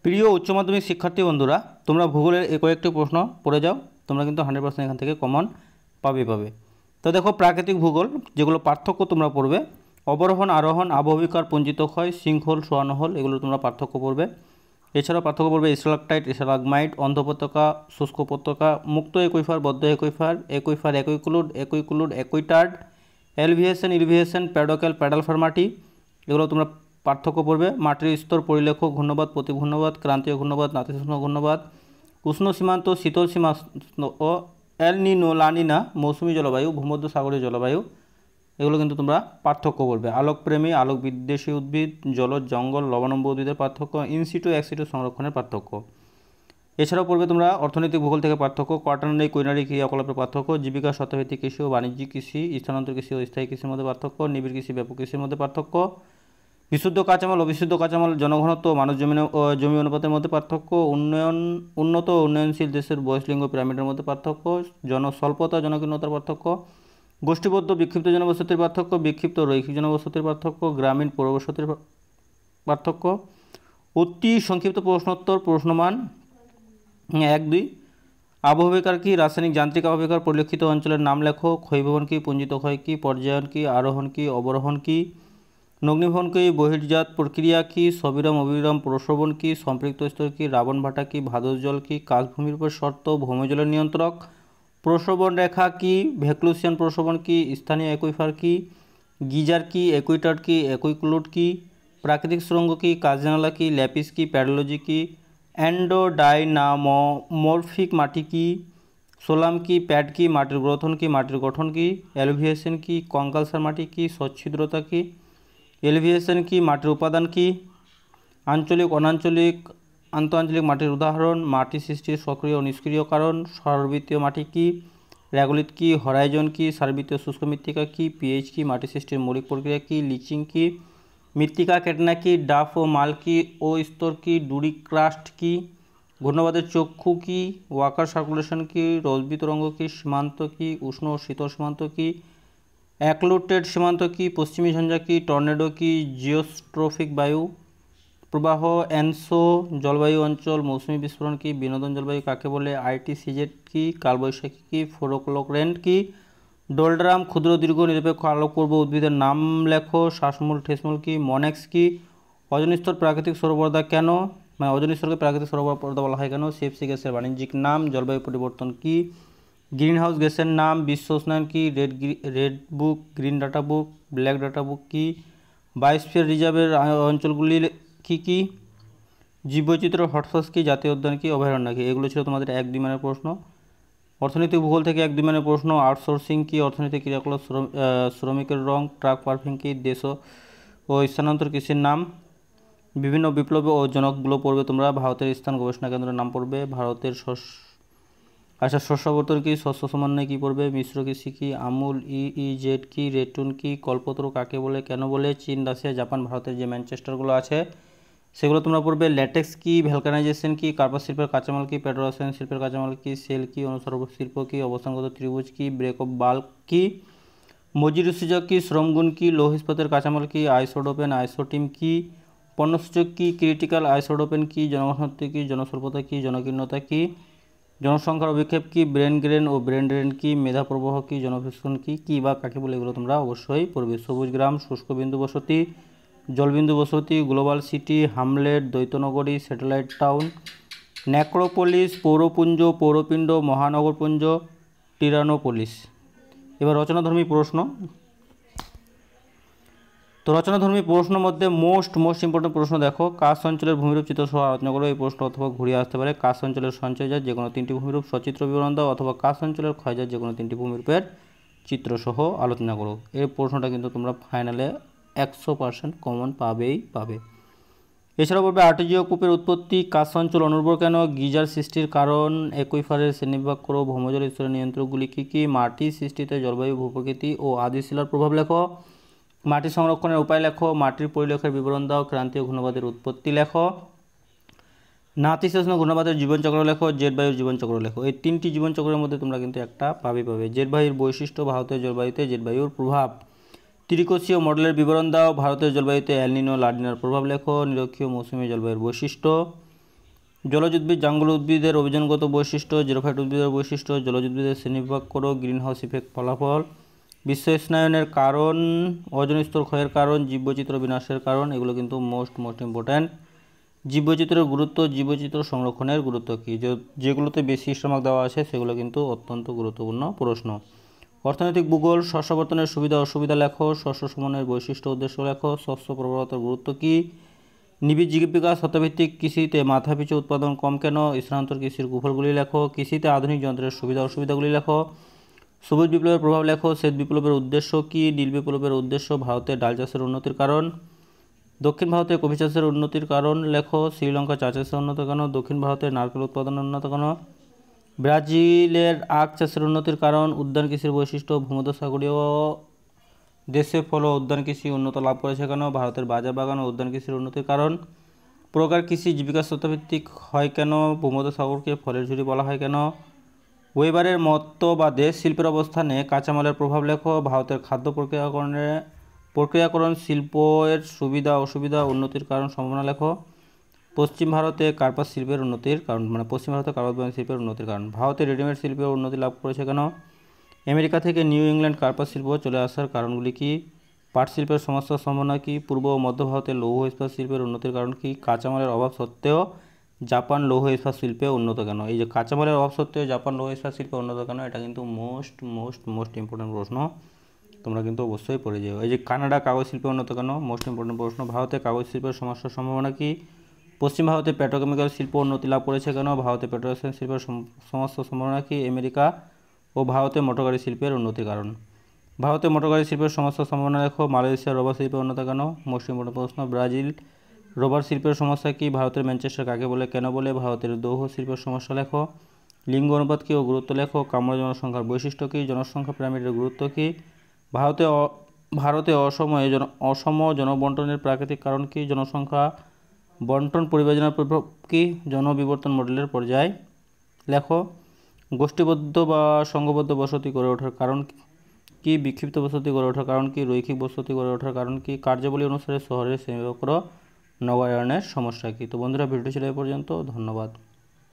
প্রিয় উচ্চ মাধ্যমিক শিক্ষার্থী বন্ধুরা, তোমরা ভূগোলের এই কয়েকটি প্রশ্ন পড়ে যাও, তোমরা কিন্তু 100% এখান থেকে কমন পাবে। তো দেখো, প্রাকৃতিক ভূগোল যেগুলো পার্থক্য তোমরা পড়বে, অবরোহণ আরোহণ, আবহবিকার, পুঞ্জিত ক্ষয়, সিঙ্কহোল, সোয়ানোহোল, এগুলো তোমরা পার্থক্য পড়বে। এছাড়াও পার্থক্য পড়বে স্টালাকটাইট, স্টালাগমাইট, অন্ধ উপত্যকা, শুষ্ক উপত্যকা, মুক্ত একুইফার, বদ্ধ একুইফার, একুইফার, একুইক্লুড, একুইটার্ড, এলভিয়েশন, ইলভিয়েশন, প্যাডোকেল, প্যাডালফার মাটি, এগুলো তোমরা পার্থক্য পড়বে। মাটির স্তর, পরিলেখ, ঘূর্ণবাদ, প্রতিঘূর্ণবাদ, ক্রান্তীয় ঘূর্ণবাদ, নাতিশীতোষ্ণ ঘূর্ণবাদ, উষ্ণ সীমান্ত, শীতল সীমান্ত ও এল নিনো, লা নিনা, মৌসুমী জলবায়ু, ভূমধ্যসাগরীয় জলবায়ু, এগুলো কিন্তু তোমরা পার্থক্য পড়বে। আলোকপ্রেমী, আলোক বিদ্বেষী উদ্ভিদ, জলজ জঙ্গল, লবণাম্ব উদ্ভিদের পার্থক্য, ইনসিটু এক্সিটু সংরক্ষণের পার্থক্য। এছাড়াও পড়বে তোমরা অর্থনৈতিক ভূগোল থেকে পার্থক্য, কোয়াটারনারি কুইনারি ক্রিয়াকলাপের পার্থক্য, জীবিকা শর্তভিত্তিক কৃষি ও বাণিজ্যিক কৃষি, স্থানান্তর কৃষি ও স্থায়ী কৃষির মধ্যে পার্থক্য, নিবিড় কৃষি, ব্যাপক কৃষির মধ্যে পার্থক্য, বিশুদ্ধ কাঁচামাল, অবিশুদ্ধ কাঁচামাল, জনঘনত্ব ও মানুষ জমি অনুপাতের মধ্যে পার্থক্য, উন্নত ও উন্নয়নশীল দেশের বয়সলিঙ্গ পিরামিডের মধ্যে পার্থক্য, জনস্বল্পতা জনকীর্ণতার পার্থক্য, গোষ্ঠীবদ্ধ বিক্ষিপ্ত জনবসতির পার্থক্য, বিক্ষিপ্ত রৈখিক জনবসতির পার্থক্য, গ্রামীণ পৌরবসতির পার্থক্য। অতি সংক্ষিপ্ত প্রশ্নোত্তর প্রশ্নমান 1-2। আবহবিকার কি? রাসায়নিক যান্ত্রিক আবহবিকার পরিলক্ষিত অঞ্চলের নাম লেখো। ক্ষয়ভবন কি? পুঞ্জিত ক্ষয় কি? পর্যায়ন কি? আরোহণ কি? অবরোহণ কি? নগ্নিভবন কি? বহির্জাত প্রক্রিয়া কি? সবিরাম অবিরাম প্রসবন কি? সম্পৃক্ত স্তর কি? রাবণ ভাটা কি? ভাদর জল কি? কাশভূমির উপর শর্ত, ভৌমজলের নিয়ন্ত্রক, প্রসবন রেখা কি? ভ্যাকলুসিয়ান প্রসবন কি? স্থানীয় একুইফার কি? গিজার কি? একুইটার্ড কি? একুইক্লুড কি? প্রাকৃতিক সুড়ঙ্গ কি? কাজজানালা কি? ল্যাপিস কি? প্যাডোলজি কি? এন্ডোডাইনামোমরফিক মাটি কি? সোলাম কি? প্যাড কি? মাটির গ্রথন কি? মাটির গঠন কি? এলভিয়েশন কি? কঙ্কালসার মাটি কি? সচ্ছিদ্রতা কি? এলভিয়েশন কি? মাটির উপাদান কি? আঞ্চলিক, অনাঞ্চলিক, আন্তঃআঞ্চলিক মাটির উদাহরণ, মাটি সৃষ্টির সক্রিয় ও নিষ্ক্রিয় কারণ, সারবৃত্তীয় মাটি কি? র্যাগোলিথ কি? হরাইজন কি? সারবৃত্তীয় শুষ্ক মৃত্তিকা কি? পিএইচ কি? মাটি সৃষ্টির মৌলিক প্রক্রিয়া কি? লিচিং কি? মৃত্তিকা কেটনা কি? ডাফ ও মাল কি? ও স্তর কি? ডুরি ক্রাস্ট কি? ঘূর্ণবাদের চক্ষু কি? ওয়াকার সার্কুলেশন কি? রসবি তরঙ্গ কি? সীমান্ত কি? উষ্ণ ও শীতল সীমান্ত কি? অ্যাক্লুটেড সীমান্ত কি? পশ্চিমী ঝঞ্ঝা কি? টর্নেডো কি? জিওস্ট্রফিক বায়ু প্রবাহ, অ্যানসো জলবায়ু অঞ্চল, মৌসুমী বিস্ফোরণ কি? বিনোদন জলবায়ু কাকে বলে? আইটিসিজেড কি? কালবৈশাখী কি? ফোরোক্লোরেন্ট কি? ডোলড্রাম, ক্ষুদ্র দীর্ঘ নিরপেক্ষ আলোকপূর্ব উদ্ভিদের নাম লেখো। শ্বাসমূল, ঠেসমূল কি? মনেক্স কি? ওজোন স্তর প্রাকৃতিক সৌরপর্দা কেন, মানে ওজোন স্তরকে প্রাকৃতিক সৌরপর্দা বলা হয় কেন? সিএফসি গ্যাসের বাণিজ্যিক নাম। জলবায়ু পরিবর্তন কি? গ্রিনহাউস গ্যাসের নাম। বিশ্ব উষ্ণায়ন কি? Red book, green data book, black data book কি? বায়োস্ফিয়ার রিজার্ভের অঞ্চলগুলি কি কি? জীববৈচিত্র্য হটস্পট কি? জাতীয় উদ্যান কি? অভয়ারণ্য কি? এগুলো ছিল তোমাদের 1-2 মানের প্রশ্ন। অর্থনৈতিক ভূগোল থেকে 1-2 মানের প্রশ্ন। আউটসোর্সিং কি? অর্থনৈতিক ক্রিয়াকলাপ, শ্রমিকের রং, ট্রাক পার্কিং কি? দেশ ও স্থানান্তর কৃষির নাম। বিভিন্ন বিপ্লব ও জনকগুলো পড়বে তোমরা। ভারতের স্থান গবেষণা কেন্দ্রের নাম পড়বে। ভারতের শস্যাবর্তন কি? শস্য সমন্বয় কি পড়বে। মিশ্র কৃষি কি? আমূল, ইইজেড কি? রেটুন কি? কল্পতরু কাকে বলে, কেন বলে? চীন, রাশিয়া, জাপান, ভারতের যে ম্যানচেস্টারগুলো আছে সেগুলো তোমরা পড়বে। ল্যাটেক্স কি? ভ্যালকানাইজেশন কি? কার্পাস শিল্পের কাঁচামাল কি? পেট্রোরসায়ন শিল্পের কাঁচামাল কি? সেল কি? অনুসর্গ শিল্প কি? অবস্থানগত ত্রিভুজ কি? ব্রেক অফ বাল্ক কি? মজুরি সূচক কি? শ্রমগুণ কি? লৌহ ইস্পাতের কাঁচামাল কি? আইসোডোপেন, আইসোটিম কি? পণ্যসূচক কি? ক্রিটিক্যাল আইসোডোপেন কি? জনঘনত্ব কি? জনস্বল্পতা কি? জনকীর্ণতা কি? জনসংখ্যার অভিক্ষেপ কি? ব্রেন গ্রেন ও ব্রেন ড্রেন কি? মেধা প্রবাহ কি? জনভীষণ কি? কি বা কাকে বলে, এগুলো তোমরা অবশ্যই পড়বে। সবুজ গ্রাম, শুষ্ক বিন্দু বসতি, জলবিন্দু বসতি, গ্লোবাল সিটি, হামলেট, দ্বৈতনগরী, স্যাটেলাইট টাউন, নেক্রোপলিস, পৌরপুঞ্জ, পৌরপিণ্ড, মহানগরপুঞ্জ, টিরানোপলিস। এবার রচনাধর্মী প্রশ্ন। তো রচনাধর্মী প্রশ্নের মধ্যে মোস্ট ইম্পর্টেন্ট প্রশ্ন দেখো। কাস অঞ্চলের ভূমিরূপ চিত্র সহ আলোচনা করো। এই প্রশ্ন অথবা ঘুরিয়ে আসতে পারে। কাস অঞ্চলের সঞ্চয়জাত যে কোনো 3টি ভূমিরূপ সচিত্র বিবরণ দাও, অথবা কাস অঞ্চলের ক্ষয়জাত যে কোনো 3টি ভূমিরূপের চিত্র সহ আলোচনা করো। এই প্রশ্নটা কিন্তু তোমরা ফাইনালে 100% কমন পাবে। এছাড়াও বলবে আর্টেজীয় কূপের উৎপত্তি, কাস অঞ্চল অনুর্বর কেন, গিজার সৃষ্টির কারণ, একুইফারের শ্রেণীবিভাগ করো, ভৌমজল স্তরের নিয়ন্ত্রকগুলি কী কী, মাটি সৃষ্টিতে জলবায়ু, ভূপ্রকৃতি ও আদিশিলার প্রভাব লেখো, মাটি সংরক্ষণের উপায় লেখো, মাটির পরিলেখের বিবরণ দাও, ক্রান্তীয় ঘূর্ণবাদের উৎপত্তি লেখো, নাতিশীতোষ্ণ ঘূর্ণবাদের জীবনচক্র লেখো, জেট বায়ুর জীবনচক্র লেখো। এই 3টি জীবনচক্রের মধ্যে তোমরা কিন্তু একটা পাবে। জেট বায়ুর বৈশিষ্ট্য, ভারতের জলবায়ুতে জেট বায়ুর প্রভাব। ত্রিকোষীয় মডেলের বিবরণ দাও, ভারতের জলবায়ুতে এল নিনো, লা নিনার প্রভাব লেখো, নিরক্ষীয় মৌসুমী জলবায়ুর বৈশিষ্ট্য। জলজ উদ্ভিদ জাঙ্গল উদ্ভিদের অভিযানগত বৈশিষ্ট্য, জিরোফাইট উদ্ভিদের বৈশিষ্ট্য, জলজ উদ্ভিদের শ্রেণীবিভাগ করো, গ্রিন হাউস ইফেক্ট ফলাফল, বিশ্ব উষ্ণায়নের কারণ, ওজোন স্তর ক্ষয়ের কারণ, জীববৈচিত্র্য বিনাশের কারণ, এগুলো কিন্তু মোস্ট ইম্পর্ট্যান্ট। জীববৈচিত্র্যের গুরুত্ব, জীববৈচিত্র্য সংরক্ষণের গুরুত্ব কী, যেগুলোতে বেশি স্টমাক দেওয়া আছে সেগুলো কিন্তু অত্যন্ত গুরুত্বপূর্ণ প্রশ্ন। অর্থনৈতিক ভূগোল, শস্যাবর্তনের সুবিধা অসুবিধা লেখো, শস্য সমন্বয়ের বৈশিষ্ট্য উদ্দেশ্য লেখো, শস্য প্রবলতার গুরুত্ব কী, নিবিড় জীবিকা শতভিত্তিক কৃষিতে মাথাপিছু উৎপাদন কম কেন, স্থানান্তর কৃষির কুফলগুলি লেখো, কৃষিতে আধুনিক যন্ত্রের সুবিধা অসুবিধাগুলি লেখো, সবুজ বিপ্লবের প্রভাব লেখো, শ্বেত বিপ্লবের উদ্দেশ্য কী, নীল বিপ্লবের উদ্দেশ্য, ভারতের ডাল চাষের উন্নতির কারণ, দক্ষিণ ভারতে কফি চাষের উন্নতির কারণ লেখো, শ্রীলঙ্কা চা চাষের উন্নত কেন, দক্ষিণ ভারতের নারকেল উৎপাদনের উন্নত কেন, ব্রাজিলের আখ চাষের উন্নতির কারণ, উদ্যান কৃষির বৈশিষ্ট্য, ভূমধ্যসাগরীয় দেশে ফল ও উদ্যান কৃষি উন্নত লাভ করেছে কেন, ভারতের বাজার বাগান ও উদ্যান কৃষির উন্নতির কারণ, প্রকার কৃষি জীবিকা শর্তভিত্তিক হয় কেন, ভূমধ্যসাগরকে ফলের ঝুড়ি বলা হয় কেন, ওয়েবারের মতবাদে শিল্পের অবস্থানে কাঁচামালের প্রভাব লেখো, ভারতের খাদ্য প্রক্রিয়াকরণ শিল্পের সুবিধা অসুবিধা উন্নতির কারণ সম্ভাবনা লেখো, পশ্চিম ভারতে কার্পাস শিল্পের উন্নতির কারণ, পশ্চিম ভারতে কার্পাস বাগান শিল্পের উন্নতির কারণ, ভারতে রেডিমেড শিল্পের উন্নতি লাভ করেছে কেন, আমেরিকা থেকে নিউ ইংল্যান্ড কার্পাস শিল্প চলে আসার কারণগুলি কী, পাট শিল্পের সমস্যার সম্ভাবনা কী, পূর্ব ও মধ্য ভারতে লৌহ ইস্পাত শিল্পের উন্নতির কারণ কী, কাঁচামালের অভাব সত্ত্বেও জাপান লৌহ ইস্পাত শিল্পে উন্নত কেন। এই যে কাঁচামালের অভাব সত্ত্বেও জাপান লৌহ ইস্পাত শিল্পে উন্নত কেন, এটা কিন্তু মোস্ট ইম্পর্টেন্ট প্রশ্ন, তোমরা কিন্তু অবশ্যই পড়ে যাও। এই যে কানাডা কাগজ শিল্পে উন্নত কেন, মোস্ট ইম্পর্টেন্ট প্রশ্ন। ভারতে কাগজ শিল্পের সমস্যার সম্ভাবনা কী, পশ্চিম ভারতে পেট্রোকেমিক্যাল শিল্প উন্নতি লাভ করেছে কেন, ভারতে পেট্রোকেমিক্যাল শিল্পের সমস্যার সম্ভাবনা কী, আমেরিকা ও ভারতে মোটরগাড়ি শিল্পের উন্নতির কারণ। ভারতে মোটরগাড়ি শিল্পের সমস্যার সম্ভাবনা লেখো, মালয়েশিয়ার রবার শিল্পের উন্নত কেন, মোস্ট ইম্পর্টেন্ট প্রশ্ন। ব্রাজিল রবার শিল্পের সমস্যা কী, ভারতের ম্যানচেস্টার কাকে বলে কেন বলে, ভারতের লৌহ শিল্পের সমস্যা লেখো, লিঙ্গ অনুপাত কী ও গুরুত্ব লেখো, কামরা জনসংখ্যার বৈশিষ্ট্য কী, জনসংখ্যা পিরামিডের গুরুত্ব কী, ভারতে অসম জনবন্টনের প্রাকৃতিক কারণ কী, জনসংখ্যা বন্টন পরিবেজনার প্রভাব কী, জনবিবর্তন মডেলের পর্যায় লেখো, গোষ্ঠীবদ্ধ বা সংঘবদ্ধ বসতি গড়ে ওঠার কারণ কী, বিক্ষিপ্ত বসতি গড়ে ওঠার কারণ কী, রৈখিক বসতি গড়ে ওঠার কারণ কী, কার্যাবলী অনুসারে শহরের শ্রেণীবিভাগ করো, নগরায়নের সমস্যা কী। তো বন্ধুরা, ভিডিওটি ছিল এ পর্যন্ত, ধন্যবাদ।